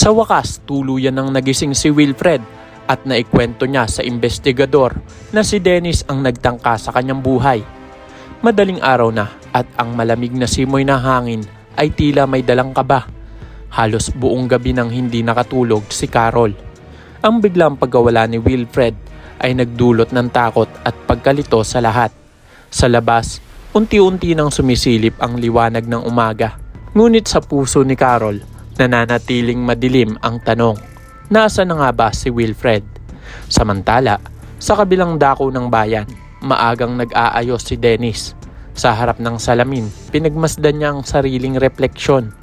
Sa wakas, tuluyan ng nagising si Wilfred at naikwento niya sa investigador na si Dennis ang nagtangka sa kanyang buhay. Madaling araw na at ang malamig na simoy ng hangin ay tila may dalang kaba. Halos buong gabi nang hindi nakatulog si Carol. Ang biglang pagkawala ni Wilfred ay nagdulot ng takot at pagkalito sa lahat. Sa labas, unti-unti nang sumisilip ang liwanag ng umaga. Ngunit sa puso ni Carol, nananatiling madilim ang tanong, nasaan na nga ba si Wilfred? Samantala, sa kabilang dako ng bayan, maagang nag-aayos si Dennis. Sa harap ng salamin, pinagmasdan niya ang sariling refleksyon.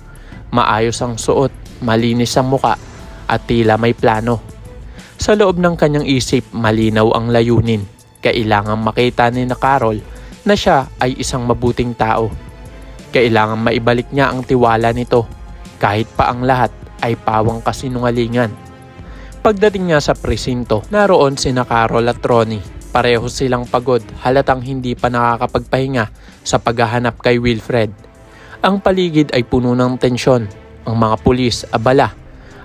Maayos ang suot, malinis ang muka, at tila may plano. Sa loob ng kanyang isip, malinaw ang layunin. Kailangang makita ni na Carol na siya ay isang mabuting tao. Kailangan maibalik niya ang tiwala nito, kahit pa ang lahat ay pawang kasinungalingan. Pagdating niya sa presinto, naroon sina Carol at Ronnie. Pareho silang pagod, halatang hindi pa nakakapagpahinga sa paghahanap kay Wilfred. Ang paligid ay puno ng tensyon. Ang mga pulis abala,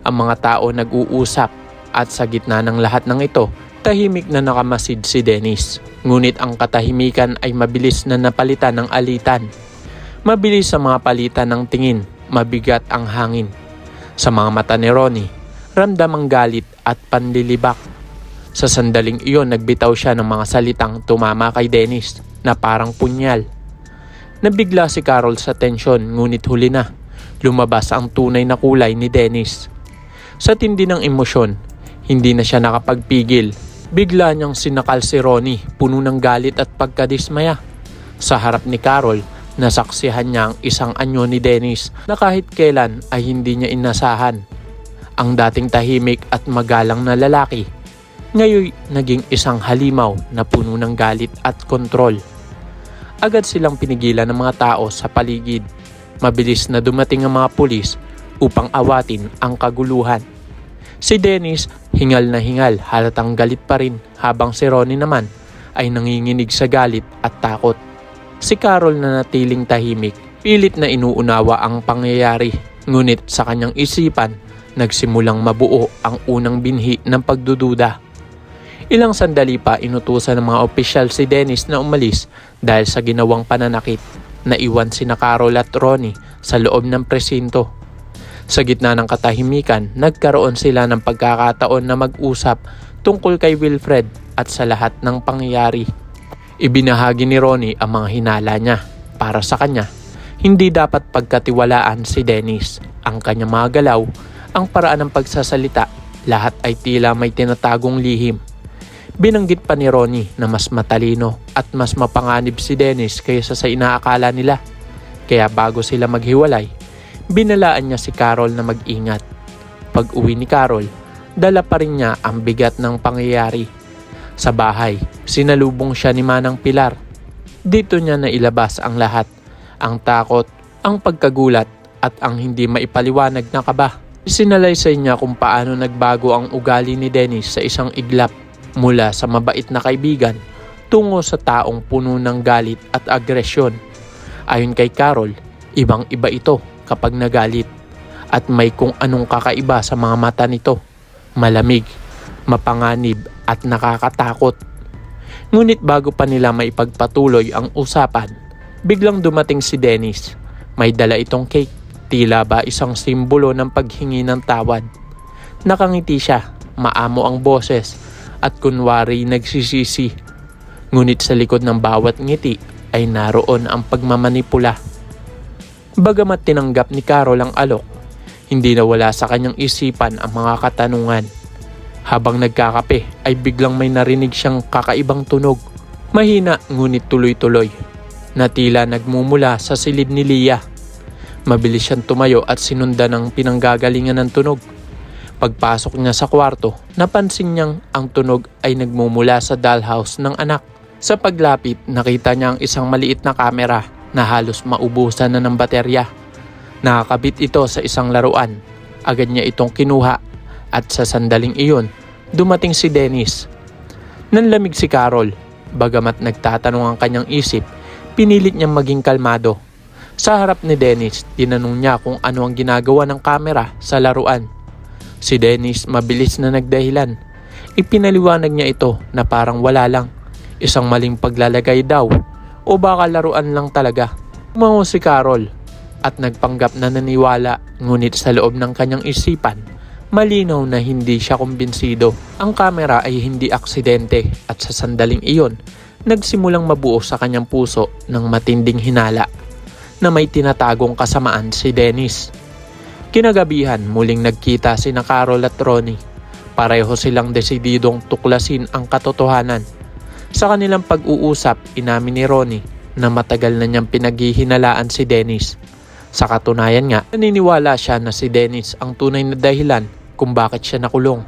ang mga tao nag-uusap, at sa gitna ng lahat ng ito, tahimik na nakamasid si Dennis. Ngunit ang katahimikan ay mabilis na napalitan ng alitan. Mabilis sa mga palitan ng tingin, mabigat ang hangin. Sa mga mata ni Ronnie, ramdam ang galit at panlilibak. Sa sandaling iyon, nagbitaw siya ng mga salitang tumama kay Dennis na parang punyal. Nabigla si Carol sa tensyon, ngunit huli na. Lumabas ang tunay na kulay ni Dennis. Sa tindi ng emosyon, hindi na siya nakapagpigil. Bigla niyang sinakal si Ronnie, puno ng galit at pagkadismaya. Sa harap ni Carol, nasaksihan niya ang isang anyo ni Dennis na kahit kailan ay hindi niya inasahan. Ang dating tahimik at magalang na lalaki, ngayon naging isang halimaw na puno ng galit at kontrol. Agad silang pinigilan ng mga tao sa paligid. Mabilis na dumating ang mga pulis upang awatin ang kaguluhan. Si Dennis hingal na hingal, halatang galit pa rin, habang si Ronnie naman ay nanginginig sa galit at takot. Si Carol na natiling tahimik, pilit na inuunawa ang pangyayari, ngunit sa kanyang isipan, nagsimulang mabuo ang unang binhi ng pagdududa. Ilang sandali pa inutusan ng mga opisyal si Dennis na umalis dahil sa ginawang pananakit. Naiwan sina Carol at Ronnie sa loob ng presinto. Sa gitna ng katahimikan, nagkaroon sila ng pagkakataon na mag-usap tungkol kay Wilfred at sa lahat ng pangyayari. Ibinahagi ni Ronnie ang mga hinala niya. Para sa kanya, hindi dapat pagkatiwalaan si Dennis. Ang kanyang mga galaw, ang paraan ng pagsasalita, lahat ay tila may tinatagong lihim. Binanggit pa ni Ronnie na mas matalino at mas mapanganib si Dennis kaysa sa inaakala nila. Kaya bago sila maghiwalay, binalaan niya si Carol na mag-ingat. Pag uwi ni Carol, dala pa rin niya ang bigat ng pangyayari. Sa bahay, sinalubong siya ni Manang Pilar. Dito niya nailabas ang lahat, ang takot, ang pagkagulat at ang hindi maipaliwanag na kaba. Isinalaysay niya kung paano nagbago ang ugali ni Dennis sa isang iglap, mula sa mabait na kaibigan tungo sa taong puno ng galit at agresyon. Ayon kay Carol, ibang-iba ito kapag nagalit at may kung anong kakaiba sa mga mata nito. Malamig, mapanganib at nakakatakot. Ngunit bago pa nila maipagpatuloy ang usapan, biglang dumating si Dennis. May dala itong cake, tila ba isang simbolo ng paghingi ng tawad. Nakangiti siya, maamo ang boses, at kunwari nagsisisi. Ngunit sa likod ng bawat ngiti ay naroon ang pagmamanipula. Bagamat tinanggap ni Carol ang alok, hindi nawala sa kanyang isipan ang mga katanungan. Habang nagkakape ay biglang may narinig siyang kakaibang tunog. Mahina ngunit tuloy-tuloy, na tila nagmumula sa silid ni Leah. Mabilis siyang tumayo at sinundan ng pinanggagalingan ng tunog. Pagpasok niya sa kwarto, napansin niyang ang tunog ay nagmumula sa dollhouse ng anak. Sa paglapit, nakita niya ang isang maliit na kamera na halos maubusan na ng baterya. Nakakabit ito sa isang laruan. Agad niya itong kinuha at sa sandaling iyon, dumating si Dennis. Nanlamig si Carol. Bagamat nagtatanong ang kanyang isip, pinilit niyang maging kalmado. Sa harap ni Dennis, tinanong niya kung ano ang ginagawa ng kamera sa laruan. Si Dennis mabilis na nagdahilan. Ipinaliwanag niya ito na parang wala lang, isang maling paglalagay daw o baka laruan lang talaga. Tumango si Carol at nagpanggap na naniwala, ngunit sa loob ng kanyang isipan, malinaw na hindi siya kumbinsido. Ang kamera ay hindi aksidente at sa sandaling iyon, nagsimulang mabuo sa kanyang puso ng matinding hinala na may tinatagong kasamaan si Dennis. Kinagabihan muling nagkita sina Carol at Ronnie. Pareho silang desididong tuklasin ang katotohanan. Sa kanilang pag-uusap, inamin ni Ronnie na matagal na niyang pinaghihinalaan si Dennis. Sa katunayan nga, naniniwala siya na si Dennis ang tunay na dahilan kung bakit siya nakulong.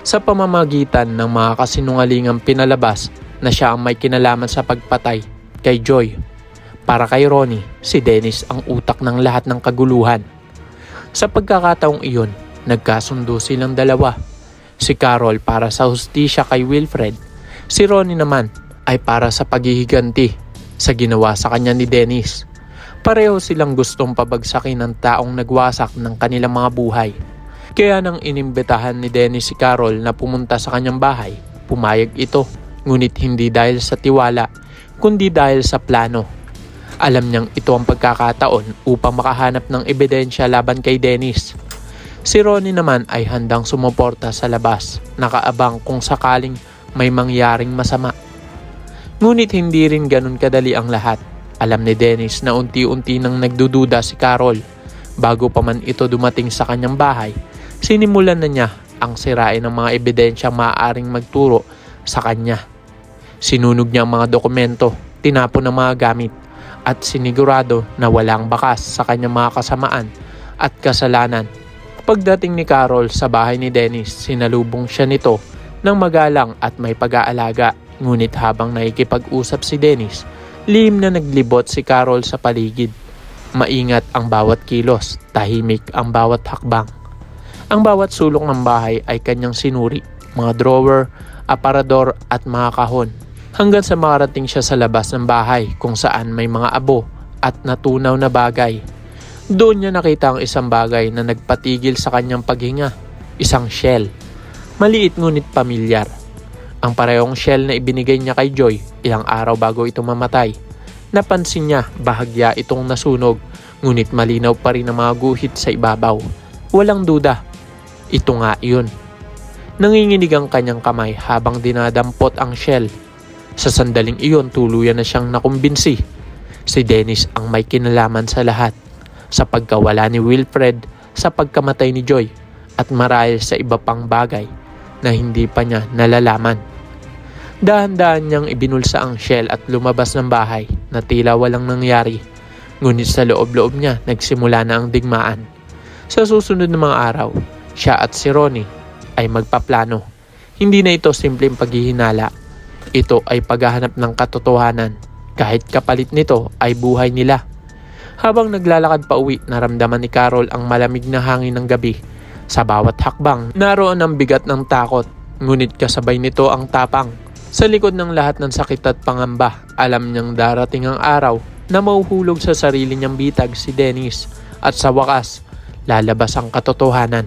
Sa pamamagitan ng mga kasinungalingang pinalabas na siya ang may kinalaman sa pagpatay kay Joy. Para kay Ronnie, si Dennis ang utak ng lahat ng kaguluhan. Sa pagkakataong iyon, nagkasundo silang dalawa. Si Carol para sa hustisya kay Wilfred, si Ronnie naman ay para sa paghihiganti sa ginawa sa kanya ni Dennis. Pareho silang gustong pabagsakin ng taong nagwasak ng kanilang mga buhay. Kaya nang inimbitahan ni Dennis si Carol na pumunta sa kanyang bahay, pumayag ito, ngunit hindi dahil sa tiwala, kundi dahil sa plano. Alam niyang ito ang pagkakataon upang makahanap ng ebidensya laban kay Dennis. Si Ronnie naman ay handang sumuporta sa labas, nakaabang kung sakaling may mangyaring masama. Ngunit hindi rin ganun kadali ang lahat. Alam ni Dennis na unti-unti nang nagdududa si Carol. Bago pa man ito dumating sa kanyang bahay, sinimulan na niya ang sirain ng mga ebidensyang maaaring magturo sa kanya. Sinunog niya ang mga dokumento, tinapon ang mga gamit, at sinigurado na walang bakas sa kanyang mga kasamaan at kasalanan. Pagdating ni Carol sa bahay ni Dennis, sinalubong siya nito ng magalang at may pag-aalaga. Ngunit habang nakikipag-usap si Dennis, lihim na naglibot si Carol sa paligid. Maingat ang bawat kilos, tahimik ang bawat hakbang. Ang bawat sulok ng bahay ay kanyang sinuri, mga drawer, aparador at mga kahon. Hanggang sa makarating siya sa labas ng bahay kung saan may mga abo at natunaw na bagay. Doon niya nakita ang isang bagay na nagpatigil sa kanyang paghinga, isang shell. Maliit ngunit pamilyar. Ang parehong shell na ibinigay niya kay Joy ilang araw bago ito mamatay. Napansin niya bahagya itong nasunog, ngunit malinaw pa rin ang mga guhit sa ibabaw. Walang duda, ito nga iyon. Nanginginig ang kanyang kamay habang dinadampot ang shell. Sa sandaling iyon, tuluyan na siyang nakumbinsi. Si Dennis ang may kinalaman sa lahat. Sa pagkawala ni Wilfred, sa pagkamatay ni Joy, at marahil sa iba pang bagay na hindi pa niya nalalaman. Dahan-dahan niyang ibinulsa ang shell at lumabas ng bahay na tila walang nangyari. Ngunit sa loob-loob niya, nagsimula na ang digmaan. Sa susunod na mga araw, siya at si Ronnie ay magpaplano. Hindi na ito simpleng paghihinala. Ito ay paghahanap ng katotohanan, kahit kapalit nito ay buhay nila. Habang naglalakad pa uwi, naramdaman ni Carol ang malamig na hangin ng gabi. Sa bawat hakbang, naroon ang bigat ng takot, ngunit kasabay nito ang tapang. Sa likod ng lahat ng sakit at pangamba, alam niyang darating ang araw na mahuhulog sa sarili niyang bitag si Dennis, at sa wakas, lalabas ang katotohanan.